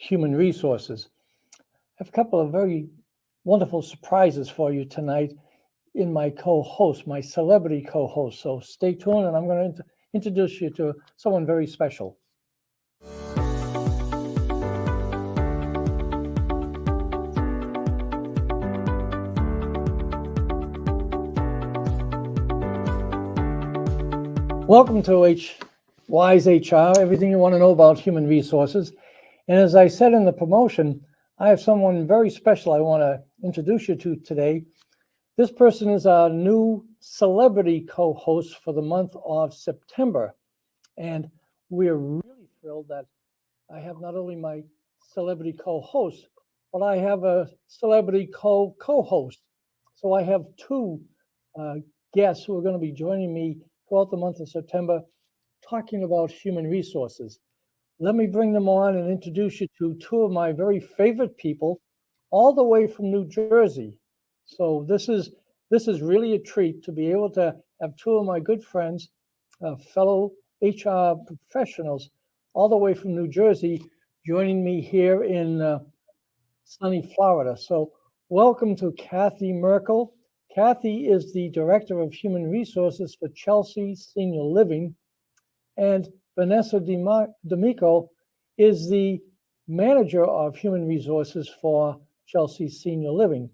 human resources. I have a couple of very wonderful surprises for you tonight in my co-host, my celebrity co-host. So stay tuned, and I'm going to introduce you to someone very special. Welcome to Whyz Hr, everything you want to know about human resources. And as I said in the promotion, I have someone very special I want to introduce you to today. This person is our new celebrity co-host for the month of September. And we're really thrilled that I have not only my celebrity co-host, but I have a celebrity co-host. So I have two guests who are going to be joining me throughout the month of September talking about human resources. Let me bring them on and introduce you to two of my very favorite people, all the way from New Jersey. So this is really a treat to be able to have two of my good friends, fellow HR professionals, all the way from New Jersey, joining me here in sunny Florida. So welcome to Cathy Merkel. Cathy is the Director of Human Resources for Chelsea Senior Living, and Vanessa D'Amico is the Manager of Human Resources for Chelsea Senior Living.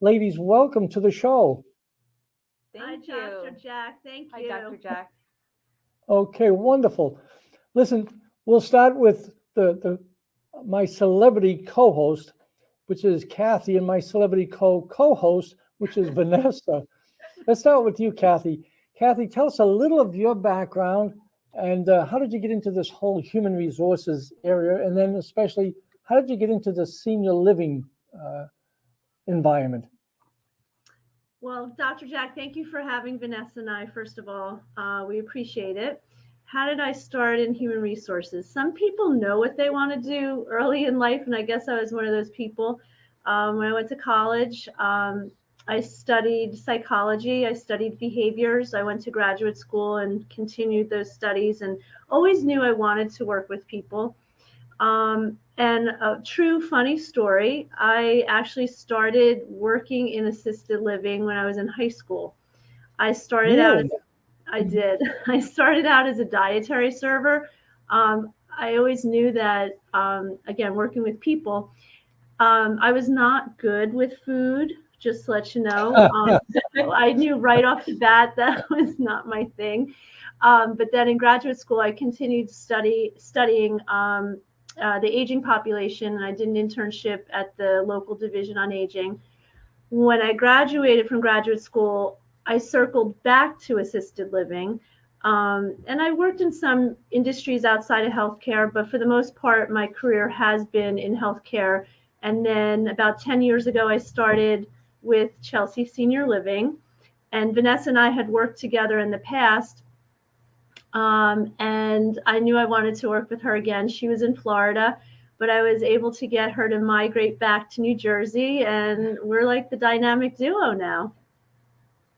Ladies, welcome to the show. Thank you. Hi, Dr. Jack. Thank you. Hi, Dr. Jack. Okay, wonderful. Listen, we'll start with my celebrity co-host, which is Cathy, and my celebrity co-host, which is Vanessa. Let's start with you, Cathy. Cathy, tell us a little of your background and how did you get into this whole human resources area? And then especially, how did you get into the senior living environment? Well, Dr. Jack, thank you for having Vanessa and I, first of all. We appreciate it. How did I start in human resources? Some people know what they want to do early in life, and I guess I was one of those people. When I went to college, I studied psychology, I studied behaviors, I went to graduate school and continued those studies and always knew I wanted to work with people. And a true funny story, I actually started working in assisted living when I was in high school. I started out, I did. I started out as a dietary server. I always knew that, again, working with people, I was not good with food. Just to let you know, I knew right off the bat that was not my thing. But then in graduate school, I continued studying the aging population, and I did an internship at the local division on aging. When I graduated from graduate school, I circled back to assisted living, and I worked in some industries outside of healthcare, but for the most part, my career has been in healthcare. And then about 10 years ago, I started with Chelsea Senior Living, and Vanessa and I had worked together in the past, and I knew I wanted to work with her again. She was in Florida, but I was able to get her to migrate back to New Jersey, and we're like the dynamic duo now.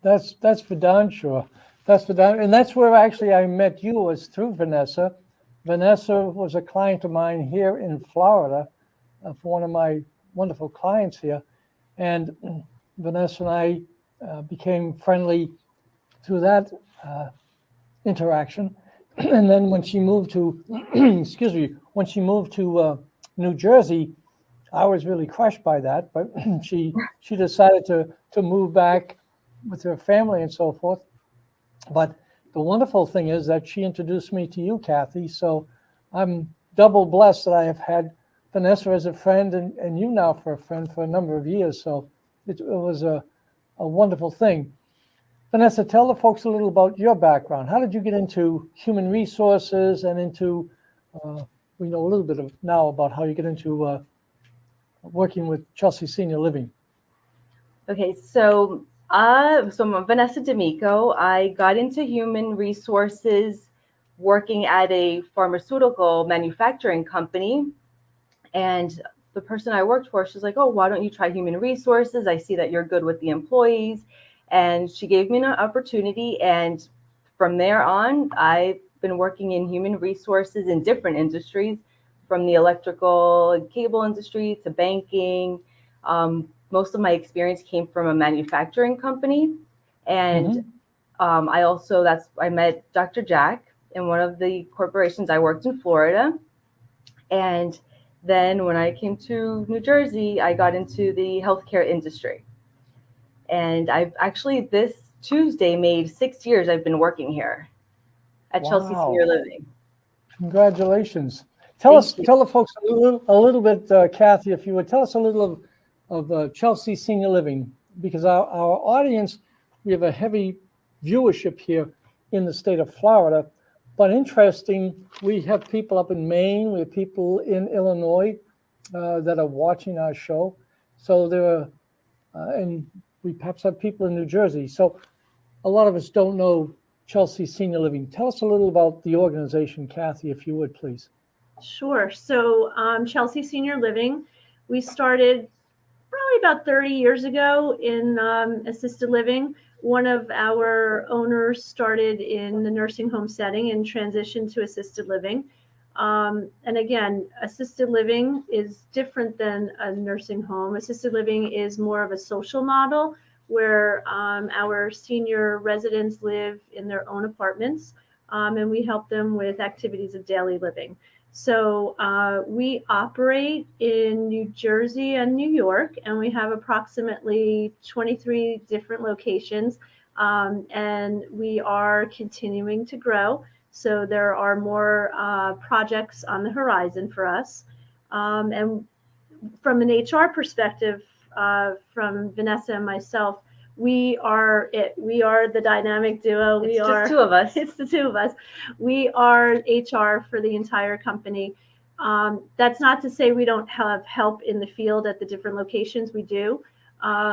That's for darn sure. That's for darn, and that's where actually I met you, was through Vanessa. Vanessa was a client of mine here in Florida, for one of my wonderful clients here, and Vanessa and I became friendly through that interaction. And then when she moved to, when she moved to New Jersey, I was really crushed by that. But she decided to move back with her family and so forth. But the wonderful thing is that she introduced me to you, Cathy. So I'm double blessed that I have had Vanessa as a friend and you now for a friend for a number of years. So it was a wonderful thing. Vanessa, tell the folks a little about your background. How did you get into human resources and into, we know a little bit now about how you get into working with Chelsea Senior Living. Okay, so I'm Vanessa D'Amico. I got into human resources working at a pharmaceutical manufacturing company. And the person I worked for, she's like, oh, why don't you try human resources? I see that you're good with the employees. And she gave me an opportunity. And from there on, I've been working in human resources in different industries, from the electrical and cable industry to banking. Most of my experience came from a manufacturing company. And I met Dr. Jack in one of the corporations. I worked in Florida. And then when I came to New Jersey, I got into the healthcare industry. And I've actually, this Tuesday, made 6 years I've been working here at Chelsea Wow. Senior Living. Congratulations. Tell Thank the folks a little bit, Cathy, if you would tell us a little of Chelsea Senior Living, because our audience, we have a heavy viewership here in the state of Florida. But interesting, we have people up in Maine, we have people in Illinois that are watching our show. So there are, and we perhaps have people in New Jersey. So a lot of us don't know Chelsea Senior Living. Tell us a little about the organization, Cathy, if you would, please. Sure. So Chelsea Senior Living, we started probably about 30 years ago in assisted living. One of our owners started in the nursing home setting and transitioned to assisted living. And again, assisted living is different than a nursing home. Assisted living is more of a social model where our senior residents live in their own apartments, and we help them with activities of daily living. So we operate in New Jersey and New York, and we have approximately 23 different locations, and we are continuing to grow. So there are more projects on the horizon for us. And from an HR perspective, from Vanessa and myself, we are it. We are the dynamic duo. It's just two of us. It's the two of us. We are HR for the entire company. That's not to say we don't have help in the field at the different locations. We do.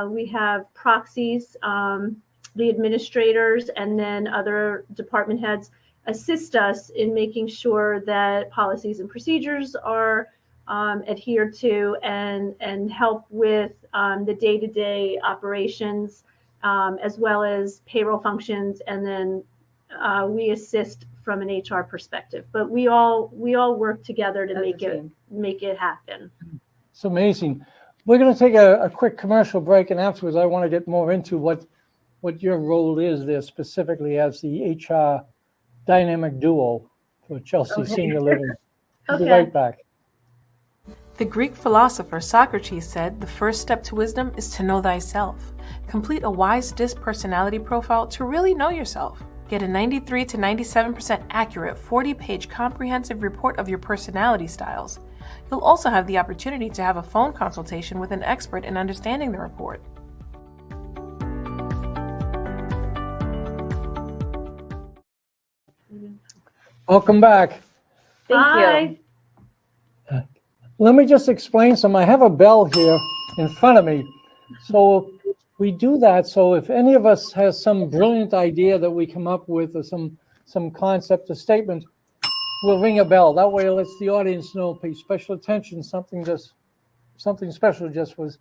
We have proxies, the administrators, and then other department heads assist us in making sure that policies and procedures are adhered to and help with the day-to-day operations, as well as payroll functions, and then we assist from an HR perspective. But we all work together to make it happen. It's amazing. We're going to take a quick commercial break, and afterwards I want to get more into what your role is there specifically as the HR dynamic duo for Chelsea Senior Living. We'll be right back. The Greek philosopher Socrates said, "The first step to wisdom is to know thyself." Complete a Whyz Hr personality profile to really know yourself. Get a 93 to 97% accurate 40-page comprehensive report of your personality styles. You'll also have the opportunity to have a phone consultation with an expert in understanding the report. Welcome back. Thank you. Let me just explain some. I have a bell here in front of me. So we do that. So if any of us has some brilliant idea that we come up with, or some concept or statement, we'll ring a bell. That way it lets the audience know, pay special attention, something special just was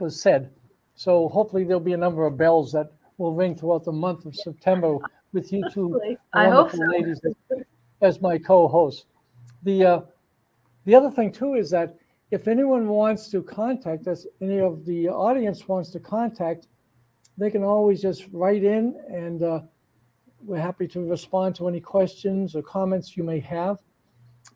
said. So hopefully there'll be a number of bells that will ring throughout the month of September with you two I hope wonderful ladies as my co-hosts. The other thing too is that if anyone wants to contact us, any of the audience wants to contact, they can always just write in, and we're happy to respond to any questions or comments you may have.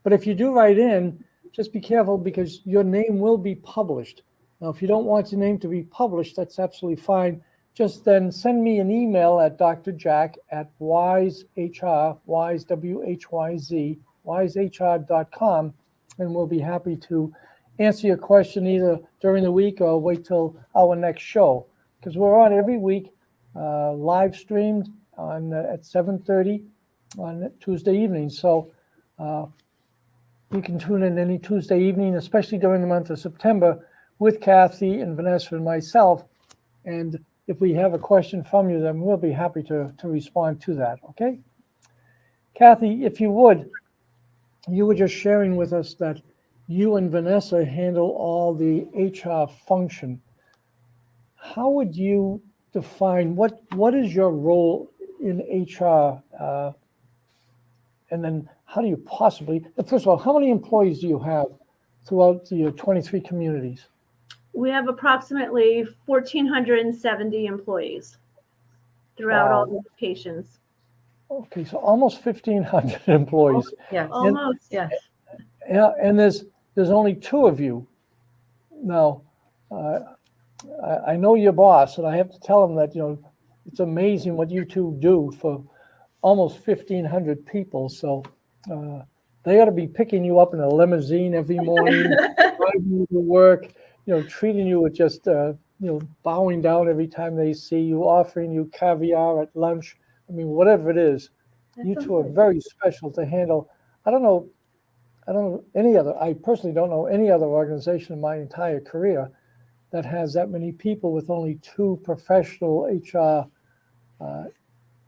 But if you do write in, just be careful because your name will be published. Now, if you don't want your name to be published, that's absolutely fine. Just then send me an email at drjack@Whyz Hr, Whyz, W-H-Y-Z, whyzhr.com, and we'll be happy to answer your question either during the week or wait till our next show, because we're on every week, live streamed on at 7:30 on Tuesday evening. So you can tune in any Tuesday evening, especially during the month of September, with Cathy and Vanessa and myself. And if we have a question from you, then we'll be happy to respond to that. Okay, Cathy, if you would just sharing with us that you and Vanessa handle all the HR function. How would you define what is your role in HR? And then how do you possibly, first of all, how many employees do you have throughout your 23 communities? We have approximately 1,470 employees throughout all the locations. Okay, so almost 1,500 employees. Yes. Almost. Yes. Yeah, and there's only two of you. Now, I know your boss, and I have to tell him that, it's amazing what you two do for almost 1,500 people. So they ought to be picking you up in a limousine every morning, driving you to work, treating you with just, bowing down every time they see you, offering you caviar at lunch. I mean, whatever it is, you two are very special to handle. I don't know any other, I personally don't know any other organization in my entire career that has that many people with only two professional HR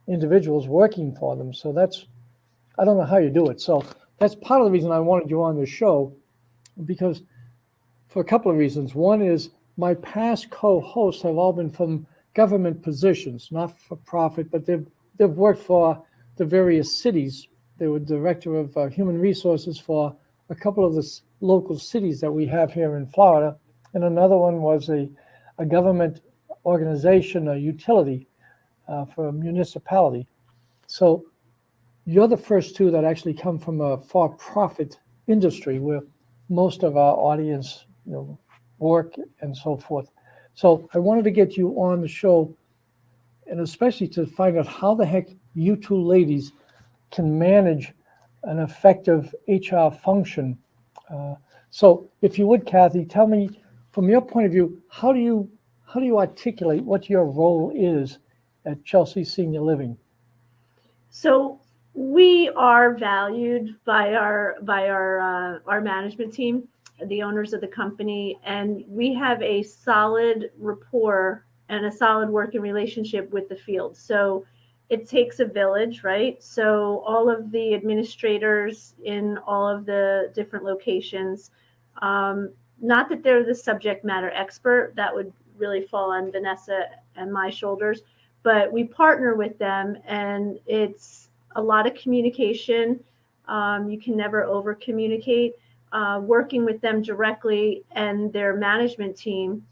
individuals working for them. So I don't know how you do it. So that's part of the reason I wanted you on the show, because for a couple of reasons. One is my past co-hosts have all been from government positions, not for profit, but they've worked for the various cities. They were director of human resources for a couple of the local cities that we have here in Florida. And another one was a government organization, a utility for a municipality. So you're the first two that actually come from a for-profit industry where most of our audience, work and so forth. So I wanted to get you on the show, and especially to find out how the heck you two ladies can manage an effective HR function. So if you would, Cathy, tell me from your point of view, how do you articulate what your role is at Chelsea Senior Living? So we are valued by our management team, the owners of the company, and we have a solid rapport and a solid working relationship with the field. So it takes a village, right? So all of the administrators in all of the different locations, not that they're the subject matter expert, that would really fall on Vanessa and my shoulders, but we partner with them, and it's a lot of communication. You can never over communicate. Working with them directly and their management team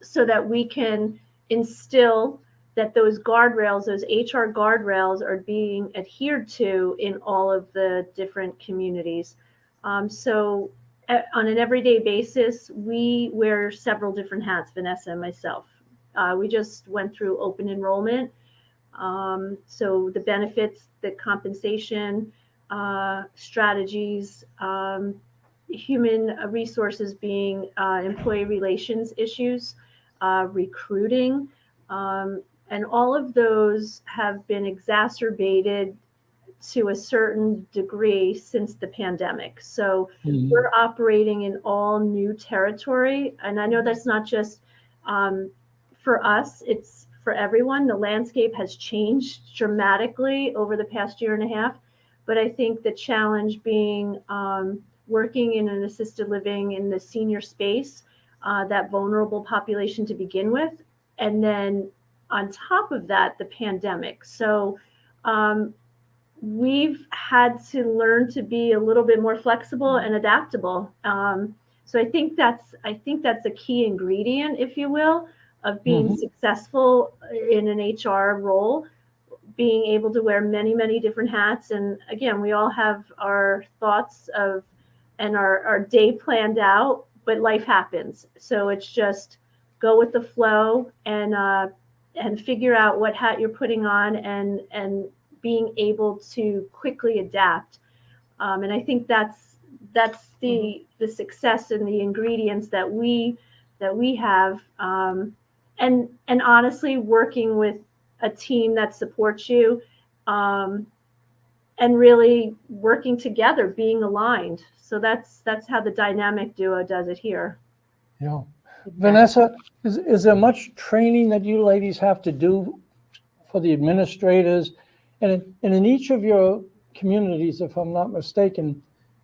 so that we can instill that those guardrails, those HR guardrails, are being adhered to in all of the different communities. So on an everyday basis, we wear several different hats, Vanessa and myself. We just went through open enrollment. So the benefits, the compensation, strategies, human resources being employee relations issues, recruiting, and all of those have been exacerbated to a certain degree since the pandemic. So we're operating in all new territory. And I know that's not just for us, it's for everyone. The landscape has changed dramatically over the past year and a half. But I think the challenge being working in an assisted living in the senior space, that vulnerable population to begin with, and then on top of that, the pandemic. So we've had to learn to be a little bit more flexible and adaptable. So I think that's a key ingredient, if you will, of being successful in an HR role, being able to wear many, many different hats. And again, we all have our thoughts of and our day planned out, but life happens. So it's just go with the flow and figure out what hat you're putting on and being able to quickly adapt. And I think that's the success and the ingredients that we have. And honestly, working with a team that supports you, and really working together, being aligned. So that's how the dynamic duo does it here. Yeah. Vanessa, is there much training that you ladies have to do for the administrators? And in each of your communities, if I'm not mistaken,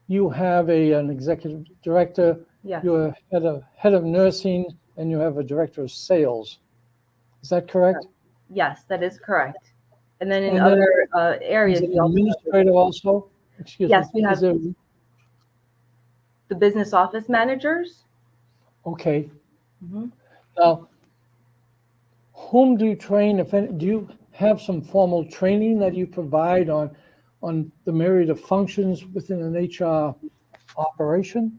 you have an executive director, Yes. you're head of nursing, and you have a director of sales. Is that correct? Yes, that is correct. And then in And then other areas, is it we also have administrative also? Excuse Yes, me. we have Is there, the business office managers. okay. Mhm. Now, whom do you train? If any, do you have some formal training that you provide on the myriad of functions within an HR operation?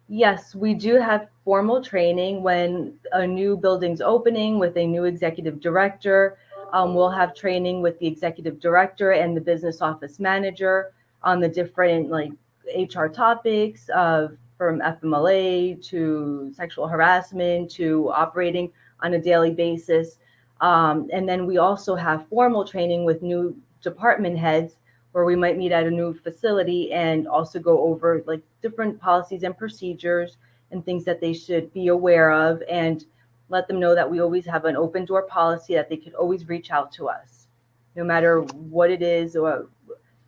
Yes, we do have formal training when a new building's opening with a new executive director. We'll have training with the executive director and the business office manager on the different like HR topics of from FMLA to sexual harassment to operating on a daily basis. And then we also have formal training with new department heads where we might meet at a new facility and also go over like different policies and procedures and things that they should be aware of, and let them know that we always have an open door policy that they could always reach out to us no matter what it is, or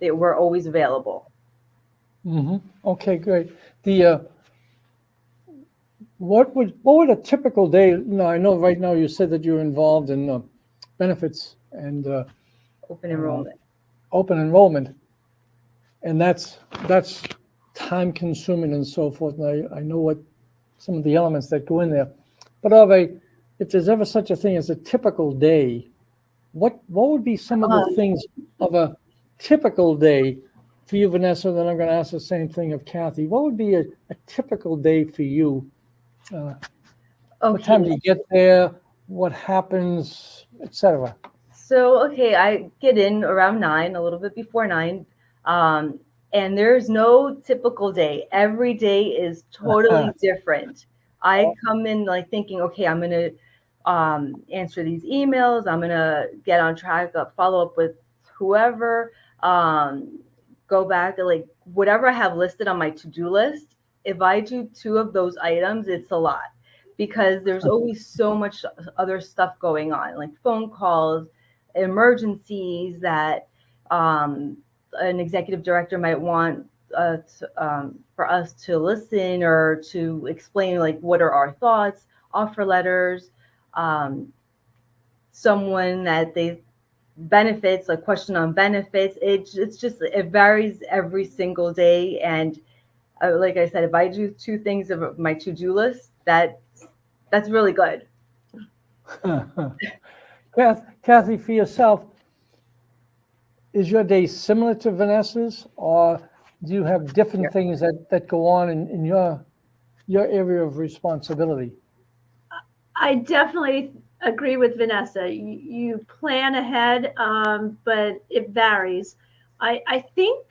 that we're always available. Okay, great. The what would a typical day? I know right now you said that you're involved in benefits and Open enrollment. open enrollment, and that's time consuming and so forth. And I know what some of the elements that go in there. But if there's ever such a thing as a typical day, what would be some of the things of a typical day for you, Vanessa? Then I'm going to ask the same thing of Cathy. What would be a typical day for you? What time do you get there? What happens, etc.? So, okay, I get in around 9, a little bit before 9. And there's no typical day. Every day is totally different. I come in like thinking, okay, I'm going to answer these emails. I'm going to get on track, follow up with whoever, go back to like whatever I have listed on my to-do list. If I do 2 of those items, it's a lot because there's always so much other stuff going on, like phone calls, emergencies that an executive director might want for us to listen or to explain, like what are our thoughts, offer letters, someone that they benefits, a question on benefits. It varies every single day. And like I said, if I do 2 things of my to-do list, that's really good. Cathy, for yourself, is your day similar to Vanessa's, or do you have different things that go on in your area of responsibility? I definitely agree with Vanessa. You plan ahead, but it varies. I think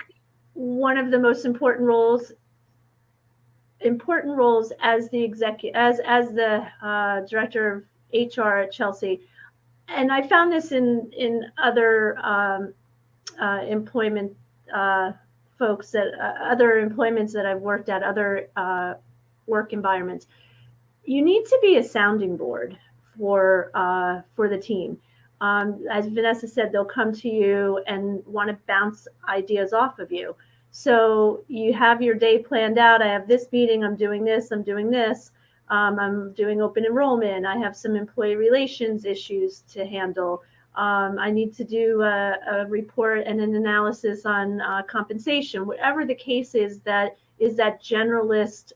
one of the most important roles as the executive, as the director of HR at Chelsea, and I found this in other employment folks that other employments that I've worked at, other work environments. You need to be a sounding board for the team. As Vanessa said, they'll come to you and want to bounce ideas off of you. So you have your day planned out. I have this meeting. I'm doing this. I'm doing this. I'm doing open enrollment. I have some employee relations issues to handle. I need to do a report and an analysis on compensation. Whatever the case is that generalist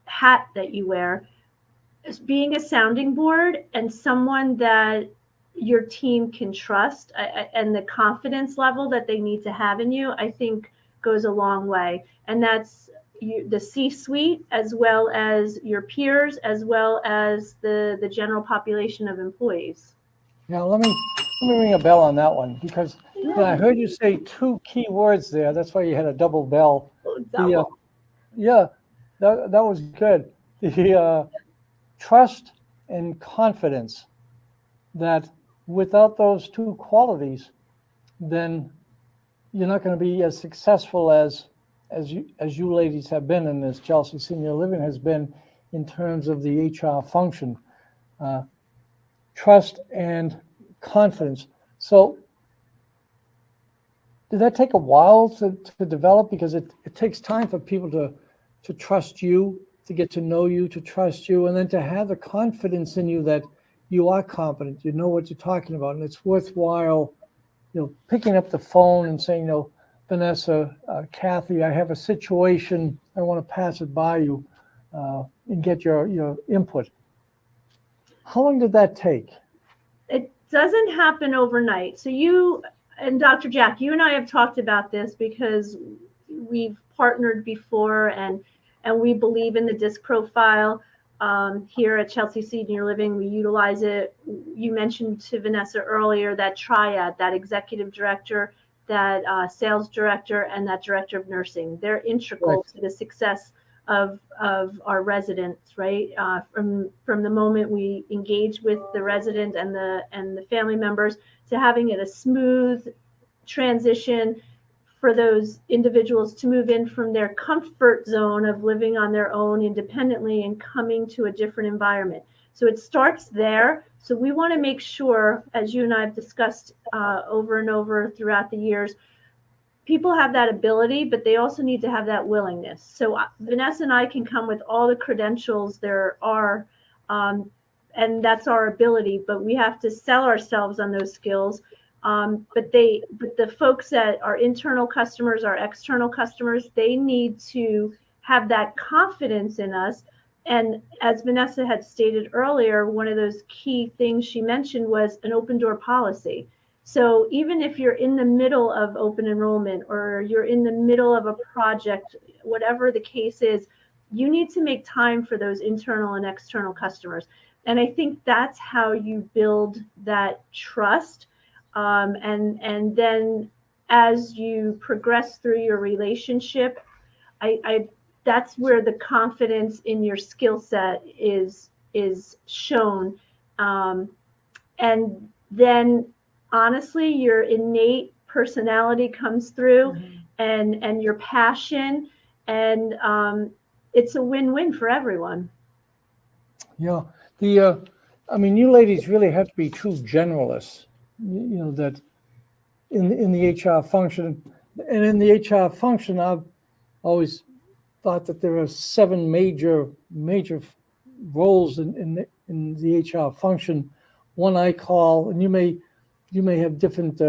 hat that you wear, is being a sounding board and someone that your team can trust, and the confidence level that they need to have in you, I think goes a long way. And that's the C-suite, as well as your peers, as well as the general population of employees. Now, let me ring a bell on that one, because I heard you say 2 key words there. That's why you had a double bell. Yeah, that was good. The trust and confidence, that without those 2 qualities, then you're not going to be as successful as you ladies have been, and as Chelsea Senior Living has been, in terms of the HR function. Trust and confidence. So did that take a while to develop? Because it takes time for people to trust you, to get to know you, to trust you, and then to have the confidence in you that you are competent, you know what you're talking about, and it's worthwhile picking up the phone and saying, Vanessa, Cathy, I have a situation. I want to pass it by you and get your input. How long did that take? It doesn't happen overnight. So you and Dr. Jack, you and I have talked about this because we've partnered before, and we believe in the DISC profile. Here at Chelsea Senior Living, we utilize it. You mentioned to Vanessa earlier that triad, that executive director, that sales director, and that director of nursing. They're integral to the success of our residents, right? From the moment we engage with the resident and the family members to having it a smooth transition for those individuals to move in from their comfort zone of living on their own independently and coming to a different environment. So it starts there. So we want to make sure, as you and I have discussed over and over throughout the years, people have that ability, but they also need to have that willingness. So Vanessa and I can come with all the credentials there are, and that's our ability, but we have to sell ourselves on those skills. But the folks that are internal customers, our external customers, they need to have that confidence in us. And as Vanessa had stated earlier, one of those key things she mentioned was an open door policy. So even if you're in the middle of open enrollment or you're in the middle of a project, whatever the case is, you need to make time for those internal and external customers. And I think that's how you build that trust. And then as you progress through your relationship, that's where the confidence in your skill set is shown. And then honestly, your innate personality comes through, and your passion, and it's a win-win for everyone. Yeah. You ladies really have to be true generalists, that in the HR function. And in the HR function, I've always thought that there are 7 major roles in the HR function. One I call, and you may have different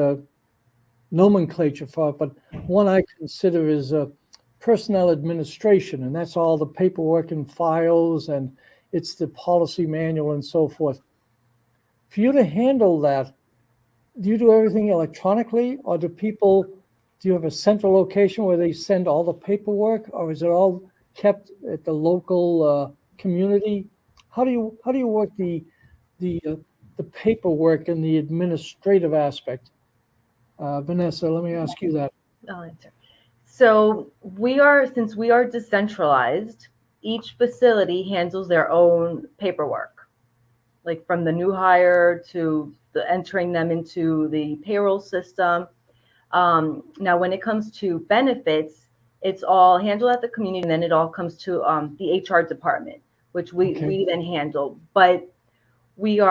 nomenclature for it, but one I consider is personnel administration, and that's all the paperwork and files, and it's the policy manual and so forth. For you to handle that, do you do everything electronically, or do you have a central location where they send all the paperwork, or is it all kept at the local community? How do you work the paperwork and the administrative aspect? Vanessa, let me ask you that. I'll answer. So since we are decentralized, each facility handles their own paperwork, like from the new hire to the entering them into the payroll system. Now, when it comes to benefits, it's all handled at the community, and then it all comes to the HR department, which we then handle. But we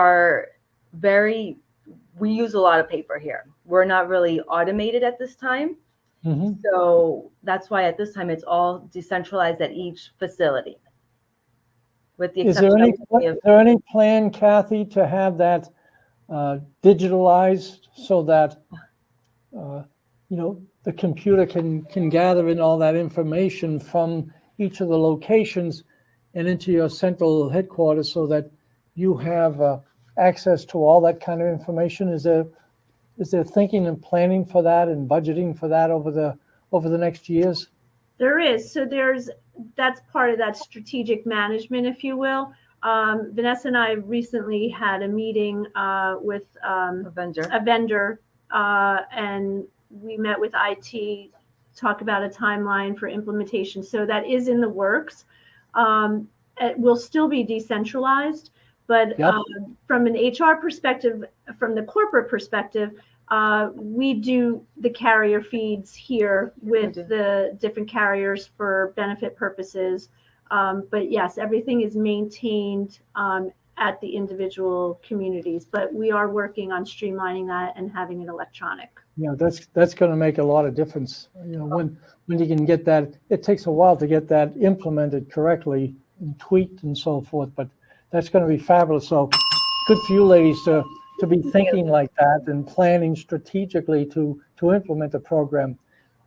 use a lot of paper here. We're not really automated at this time. Mm-hmm. So that's why at this time it's all decentralized at each facility. With the exception is there any plan, Cathy, to have that digitalized so that the computer can gather in all that information from each of the locations and into your central headquarters so that you have access to all that kind of information? Is there thinking and planning for that and budgeting for that over the next years? There is. So that's part of that strategic management, if you will. Vanessa and I recently had a meeting with a vendor, and we met with IT, talk about a timeline for implementation. So that is in the works. It will still be decentralized, but from an HR perspective, from the corporate perspective, we do the carrier feeds here with the different carriers for benefit purposes. But yes, everything is maintained at the individual communities, but we are working on streamlining that and having it electronic. Yeah, that's going to make a lot of difference. When you can get that, it takes a while to get that implemented correctly and tweaked and so forth, but that's going to be fabulous. So good for you ladies to to be thinking like that and planning strategically to implement the program.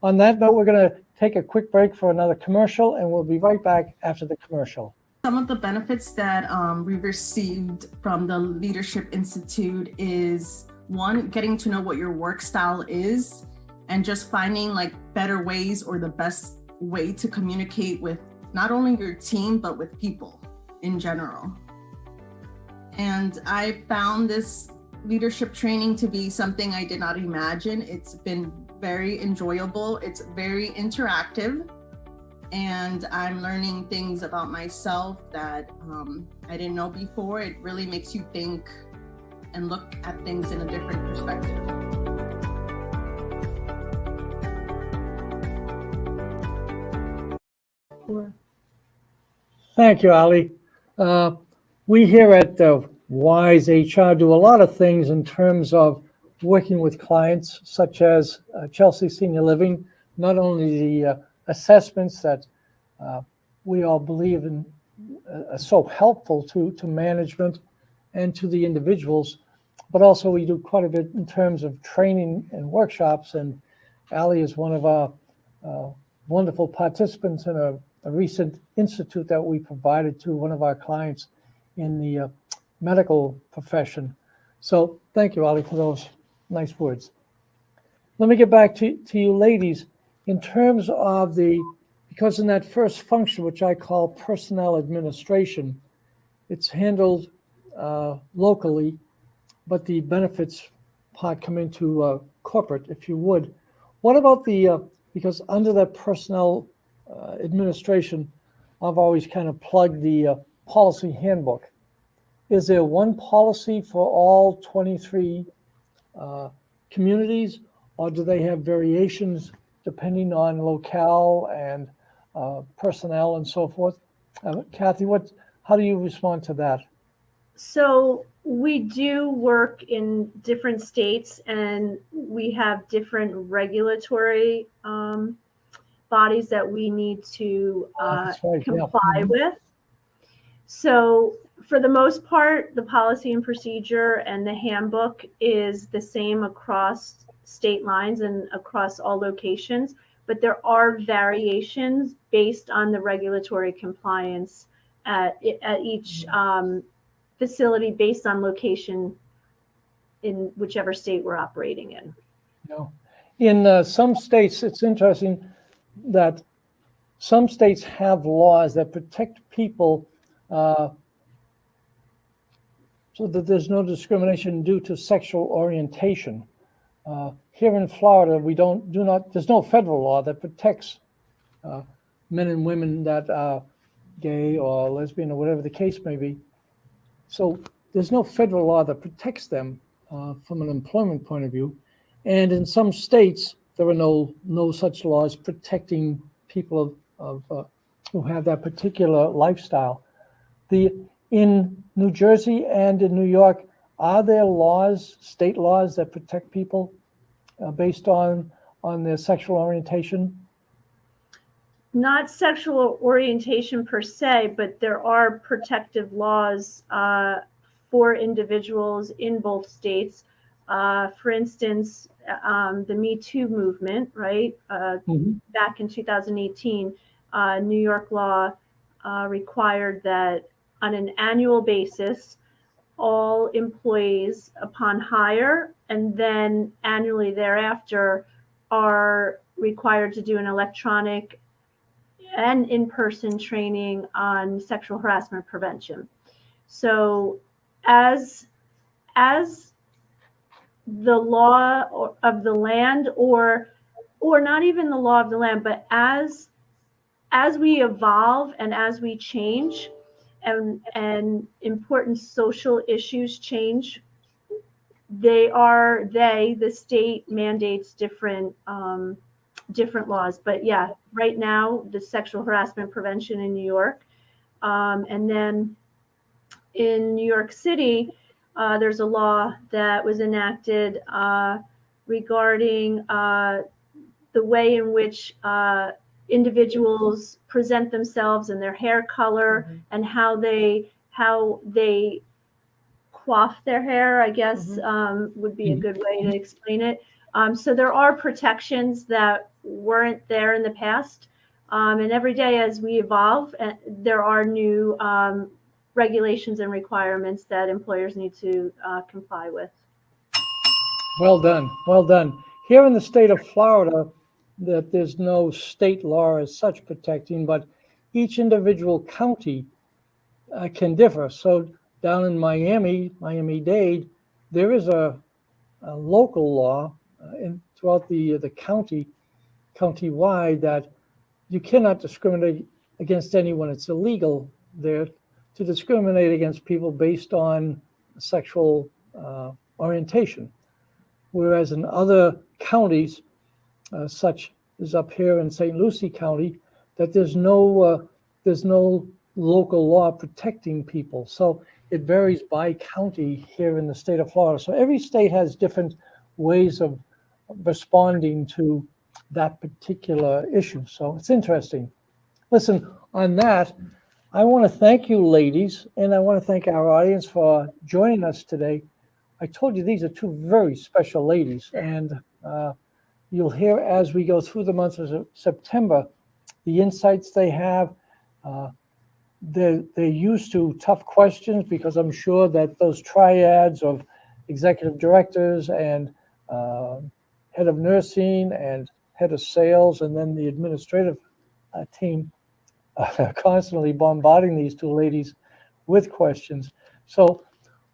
On that note, we're going to take a quick break for another commercial, and we'll be right back after the commercial. Some of the benefits that we've received from the Leadership Institute is, one, getting to know what your work style is and just finding like better ways or the best way to communicate with not only your team, but with people in general. And I found this leadership training to be something I did not imagine. It's been very enjoyable. It's very interactive. And I'm learning things about myself that I didn't know before. It really makes you think and look at things in a different perspective. Thank you, Ali. We here at Whyz Hr do a lot of things in terms of working with clients such as Chelsea Senior Living, not only the assessments that we all believe in are so helpful to management and to the individuals, but also we do quite a bit in terms of training and workshops. And Ali is one of our wonderful participants in a recent institute that we provided to one of our clients in the medical profession. So thank you, Ali, for those nice words. Let me get back to you ladies in terms of because in that first function, which I call personnel administration, it's handled locally, but the benefits part come into corporate, if you would. What about because under that personnel administration, I've always kind of plugged the policy handbook. Is there one policy for all 23 communities, or do they have variations depending on locale and personnel and so forth? Cathy, how do you respond to that? So we do work in different states, and we have different regulatory bodies that we need to comply with. So for the most part, the policy and procedure and the handbook is the same across state lines and across all locations, but there are variations based on the regulatory compliance at each facility based on location in whichever state we're operating in. No. In some states, it's interesting that some states have laws that protect people so that there's no discrimination due to sexual orientation. Here in Florida, there's no federal law that protects men and women that are gay or lesbian or whatever the case may be. So there's no federal law that protects them from an employment point of view. And in some states, there are no such laws protecting people who have that particular lifestyle. In New Jersey and in New York, are there laws, state laws, that protect people based on their sexual orientation? Not sexual orientation per se, but there are protective laws for individuals in both states. For instance, the Me Too movement, right? Back in 2018, New York law required that on an annual basis, all employees upon hire and then annually thereafter are required to do an electronic and in-person training on sexual harassment prevention. So as the law of the land, or not even the law of the land, but as we evolve and as we change and important social issues change, the state mandates different laws. But yeah, right now the sexual harassment prevention in New York, and then in New York City, there's a law that was enacted regarding the way in which individuals present themselves and their hair color and how they coif their hair, I guess, would be a good way to explain it. So there are protections that weren't there in the past. And every day as we evolve, there are new regulations and requirements that employers need to comply with. Well done, well done. Here in the state of Florida, that there's no state law as such protecting, but each individual county can differ. So down in Miami-Dade, there is a local law throughout the county-wide that you cannot discriminate against anyone. It's illegal there to discriminate against people based on sexual orientation. Whereas in other counties, such as up here in St. Lucie County, that there's no local law protecting people. So it varies by county here in the state of Florida. So every state has different ways of responding to that particular issue. So it's interesting. Listen, on that, I want to thank you, ladies, and I want to thank our audience for joining us today. I told you these are two very special ladies, and you'll hear as we go through the month of September the insights they have. They're used to tough questions because I'm sure that those triads of executive directors and head of nursing and head of sales and then the administrative team are constantly bombarding these two ladies with questions. So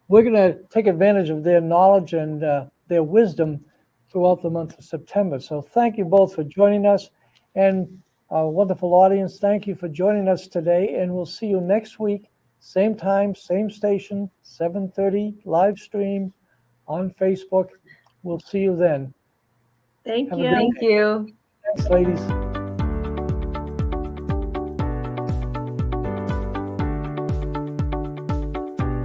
we're going to take advantage of their knowledge and their wisdom throughout the month of September. So thank you both for joining us. And our wonderful audience, thank you for joining us today. And we'll see you next week, same time, same station, 7:30 live stream on Facebook. We'll see you then. Thank Have a you. good Thank you. Thanks, ladies.